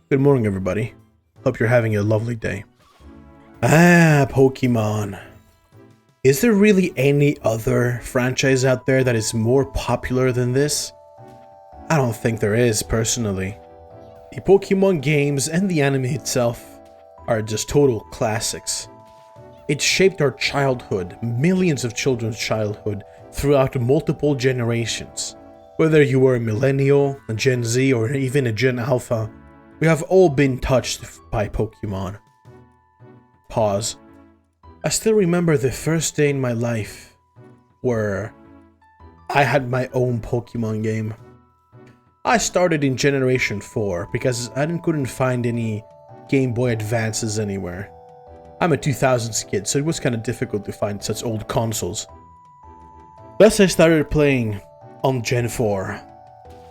Good morning, everybody. Hope you're having a lovely day. Pokemon. Is there really any other franchise out there that is more popular than this? I don't think there is, personally. The Pokemon games and the anime itself are just total classics. It shaped our childhood, millions of children's childhood, throughout multiple generations. Whether you were a millennial, a Gen Z, or even a Gen Alpha, we have all been touched by Pokemon. Pause. I still remember the first day in my life where I had my own Pokemon game. I started in Generation 4 because I couldn't find any Game Boy Advances anywhere. I'm a 2000s kid, so it was kind of difficult to find such old consoles. Thus I started playing on Gen 4,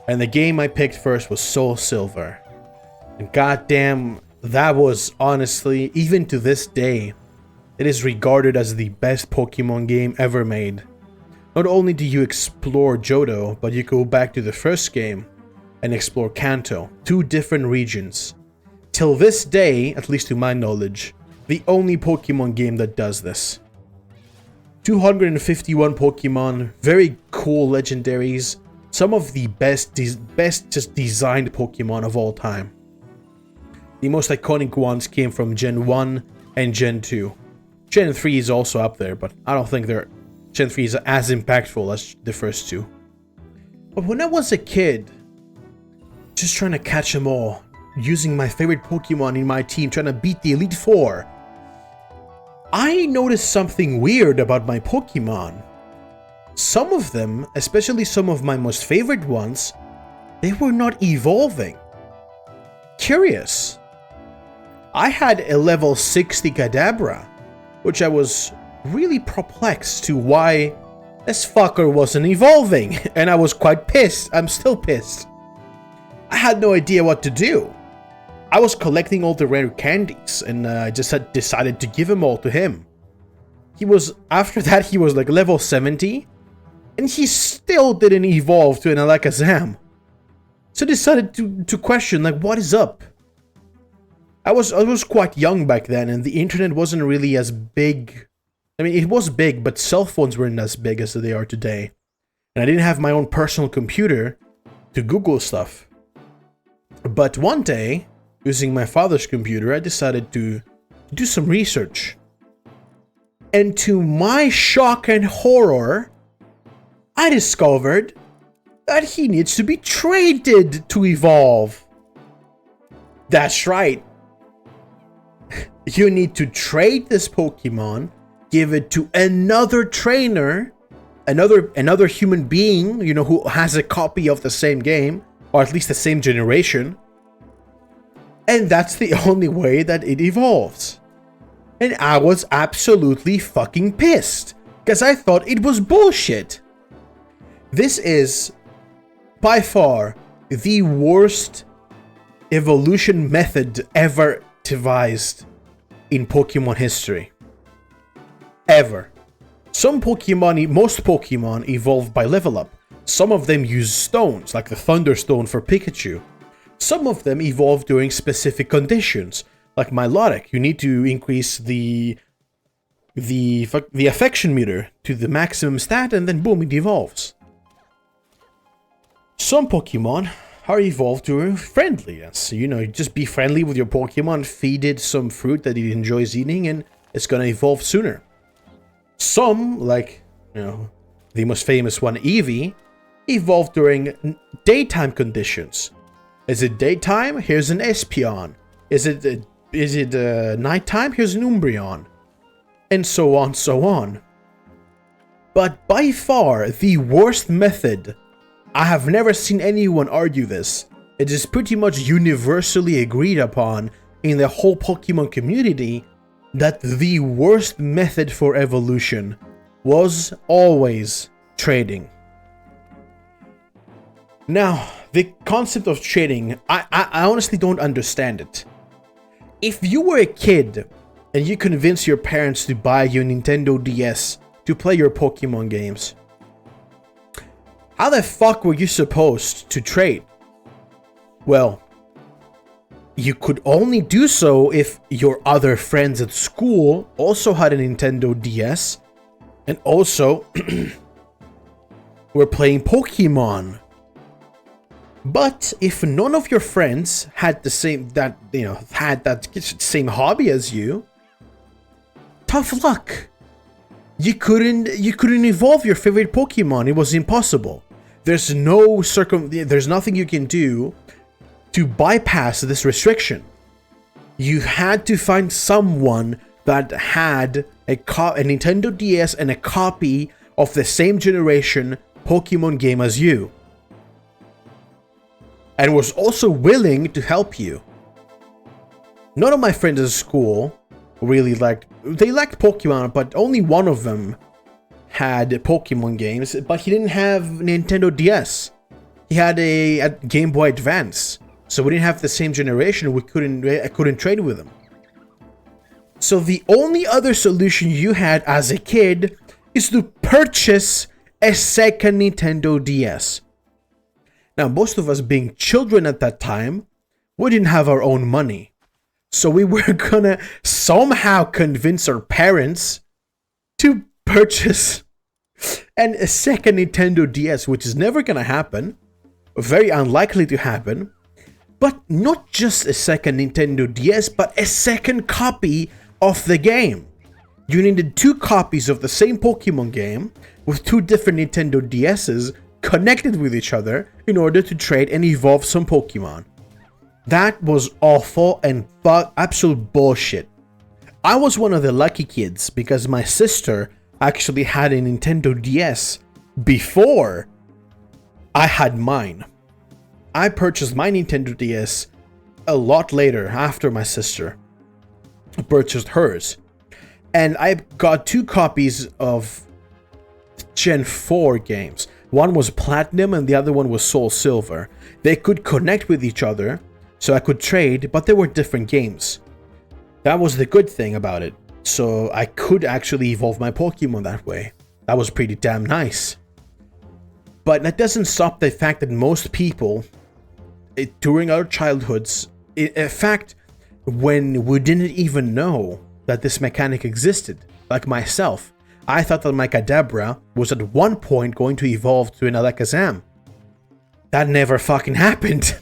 and the game I picked first was Soul Silver. And goddamn, that was honestly, even to this day, it is regarded as the best Pokemon game ever made. Not only do you explore Johto, but you go back to the first game and explore Kanto, two different regions. Till this day, at least to my knowledge, the only Pokemon game that does this. 251 Pokemon, very cool legendaries, some of the best just designed Pokemon of all time. The most iconic ones came from Gen 1 and Gen 2. Gen 3 is also up there, but I don't think Gen 3 is as impactful as the first two. But when I was a kid, just trying to catch them all, using my favorite Pokemon in my team, trying to beat the Elite Four, I noticed something weird about my Pokemon. Some of them, especially some of my most favorite ones, they were not evolving. Curious. I had a level 60 Kadabra, which I was really perplexed to why this fucker wasn't evolving, and I was quite pissed. I'm still pissed. I had no idea what to do. I was collecting all the rare candies, and I just had decided to give them all to him. After that, he was like level 70, and he still didn't evolve to an Alakazam. So I decided to question, like, what is up? I was quite young back then, and the internet wasn't really as big. I mean, it was big, but cell phones weren't as big as they are today. And I didn't have my own personal computer to Google stuff. But one day, using my father's computer, I decided to do some research. And to my shock and horror, I discovered that he needs to be traded to evolve. That's right. You need to trade this Pokemon, give it to another trainer, another human being, you know, who has a copy of the same game, or at least the same generation. And that's the only way that it evolves. And I was absolutely fucking pissed, because I thought it was bullshit. This is, by far, the worst evolution method ever devised in Pokemon history. Ever. Most Pokemon evolve by level up. Some of them use stones, like the Thunderstone for Pikachu. Some of them evolve during specific conditions, like Milotic. You need to increase the affection meter to the maximum stat, and then boom, it evolves. Some Pokemon are evolved to friendliness. You know, just be friendly with your Pokemon, feed it some fruit that it enjoys eating, and it's gonna evolve sooner. Some, like, you know, the most famous one, Eevee, evolved during daytime conditions. Is it daytime? Here's an Espeon. Is it nighttime? Here's an Umbreon. And so on, so on. But by far, the worst method, I have never seen anyone argue this, it is pretty much universally agreed upon in the whole Pokemon community, that the worst method for evolution was always trading. Now, the concept of trading, I honestly don't understand it. If you were a kid and you convinced your parents to buy you a Nintendo DS to play your Pokemon games, how the fuck were you supposed to trade? Well, you could only do so if your other friends at school also had a Nintendo DS and also were playing Pokemon. But if none of your friends had the same same hobby as you, tough luck. You couldn't evolve your favorite Pokemon. It was impossible. There's nothing you can do to bypass this restriction. You had to find someone that had a Nintendo DS and a copy of the same generation Pokemon game as you, and was also willing to help you. None of my friends at school really liked Pokemon, but only one of them had Pokemon games, but he didn't have Nintendo DS. He had a Game Boy Advance, so we didn't have the same generation. I couldn't trade with him. So the only other solution you had as a kid is to purchase a second Nintendo DS. Now, most of us being children at that time, we didn't have our own money. So we were gonna somehow convince our parents to purchase a second Nintendo DS, which is never gonna happen. Very unlikely to happen. But not just a second Nintendo DS, but a second copy of the game. You needed 2 copies of the same Pokemon game with 2 different Nintendo DSs connected with each other in order to trade and evolve some Pokemon. That was awful and absolute bullshit. I was one of the lucky kids because my sister actually had a Nintendo DS before I had mine. I purchased my Nintendo DS a lot later after my sister purchased hers. And I got 2 copies of Gen 4 games. One was Platinum and the other one was Soul Silver. They could connect with each other, so I could trade, but they were different games. That was the good thing about it. So I could actually evolve my Pokemon that way. That was pretty damn nice. But that doesn't stop the fact that most people, during our childhoods, in fact, when we didn't even know that this mechanic existed, like myself, I thought that my Kadabra was at one point going to evolve to an Alakazam. That never fucking happened.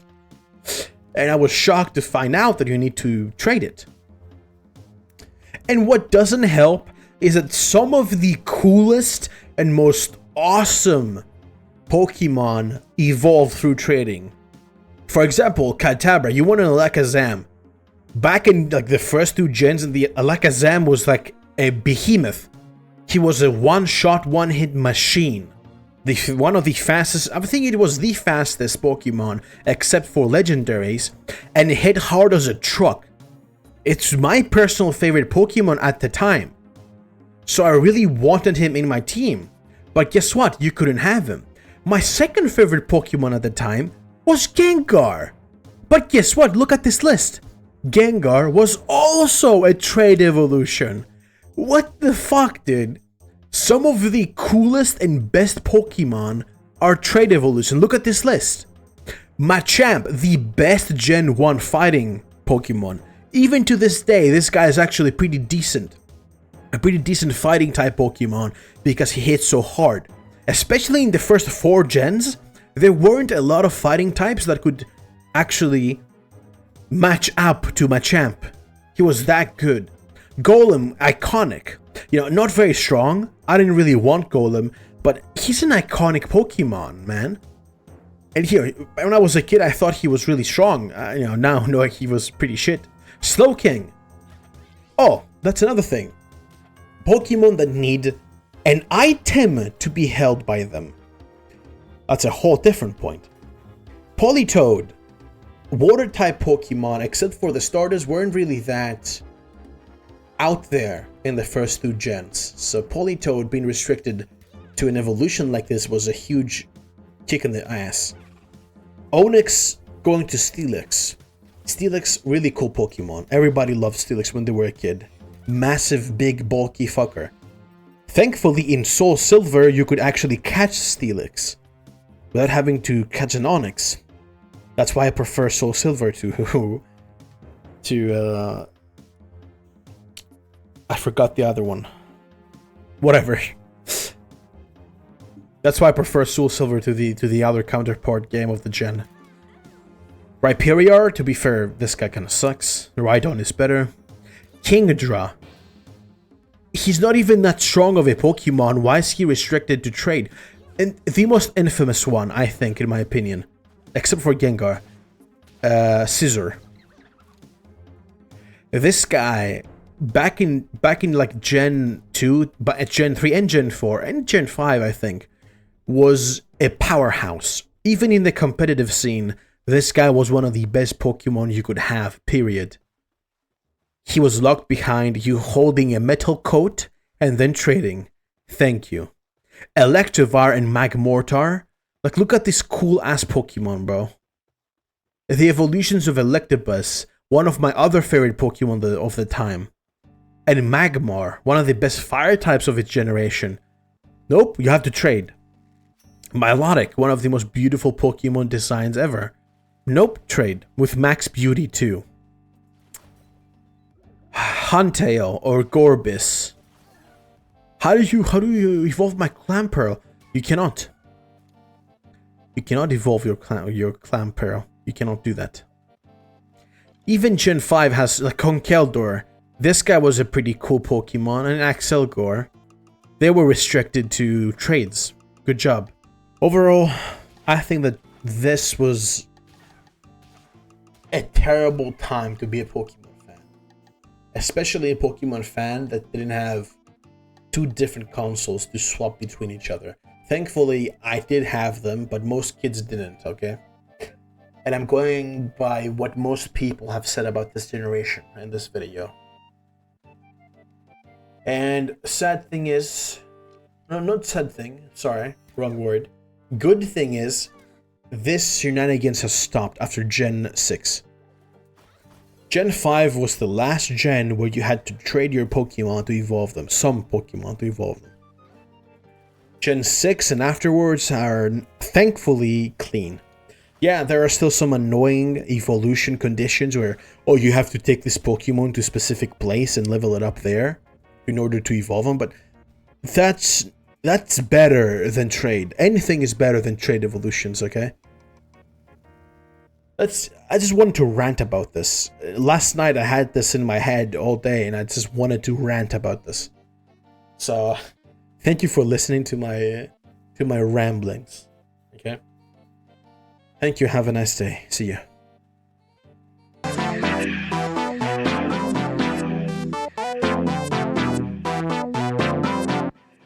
And I was shocked to find out that you need to trade it. And what doesn't help is that some of the coolest and most awesome Pokemon evolve through trading. For example, Kadabra, you want an Alakazam. Back in like the first 2 gens, the Alakazam was like a behemoth. He was a one-shot, one-hit machine. One of the fastest, I think it was the fastest Pokemon, except for legendaries, and it hit hard as a truck. It's my personal favorite Pokemon at the time. So I really wanted him in my team. But guess what? You couldn't have him. My second favorite Pokemon at the time was Gengar. But guess what? Look at this list. Gengar was also a trade evolution. What the fuck, dude? Some of the coolest and best Pokemon are trade evolution. Look at this list. Machamp, the best Gen 1 fighting Pokemon. Even to this day, this guy is actually pretty decent. A pretty decent fighting type Pokemon because he hits so hard. Especially in the first 4 gens, there weren't a lot of fighting types that could actually match up to Machamp. He was that good. Golem, iconic. You know, not very strong. I didn't really want Golem, but he's an iconic Pokemon, man. And here, when I was a kid, I thought he was really strong. Now I know he was pretty shit. Slowking. Oh, that's another thing. Pokemon that need an item to be held by them. That's a whole different point. Politoed. Water-type Pokemon, except for the starters, weren't really that out there in the first 2 gens. So Politoed being restricted to an evolution like this was a huge kick in the ass. Onix going to Steelix. Steelix, really cool Pokemon. Everybody loved Steelix when they were a kid. Massive, big, bulky fucker. Thankfully, in Soul Silver, you could actually catch Steelix without having to catch an Onix. That's why I prefer Soul Silver to I forgot the other one. Whatever. That's why I prefer Soul Silver to the other counterpart game of the gen. Rhyperior, to be fair, this guy kind of sucks. Rhydon is better. Kingdra. He's not even that strong of a Pokemon. Why is he restricted to trade? And the most infamous one, I think, in my opinion, except for Gengar, Scizor. This guy, back in like Gen 2, but at Gen 3 and Gen 4 and Gen 5, I think, was a powerhouse. Even in the competitive scene, this guy was one of the best Pokemon you could have, period. He was locked behind you holding a metal coat and then trading. Thank you. Electivire and Magmortar. Like, look at this cool-ass Pokemon, bro. The evolutions of Electabuzz, one of my other favorite Pokemon of the time. And Magmar, one of the best fire types of its generation. Nope, you have to trade. Milotic, one of the most beautiful Pokemon designs ever. Nope, trade. With Max Beauty too. Huntail or Gorbis. How do you evolve my Clamperl? You cannot. You cannot evolve your Clamperl. You cannot do that. Even Gen 5 has like Conkeldurr. This guy was a pretty cool Pokemon, and Axelgor. They were restricted to trades. Good job. Overall, I think that this was a terrible time to be a Pokemon fan. Especially a Pokemon fan that didn't have two different consoles to swap between each other. Thankfully, I did have them, but most kids didn't, okay? And I'm going by what most people have said about this generation in this video. And sad thing is... No, not sad thing. Sorry, wrong word. Good thing is, this shenanigans has stopped after Gen 6. Gen 5 was the last gen where you had to trade your Pokemon to evolve them. Some Pokemon to evolve them. Gen 6 and afterwards are thankfully clean. Yeah, there are still some annoying evolution conditions where, oh, you have to take this Pokemon to a specific place and level it up there in order to evolve them, but that's better than trade. Anything is better than trade evolutions, okay? I just wanted to rant about this. Last night I had this in my head all day and I just wanted to rant about this. So, thank you for listening to my ramblings, okay? Thank you, have a nice day. See ya.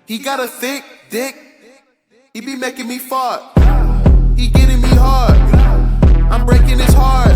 He got a thick dick, he be making me fart. He getting me hard, I'm breaking his heart.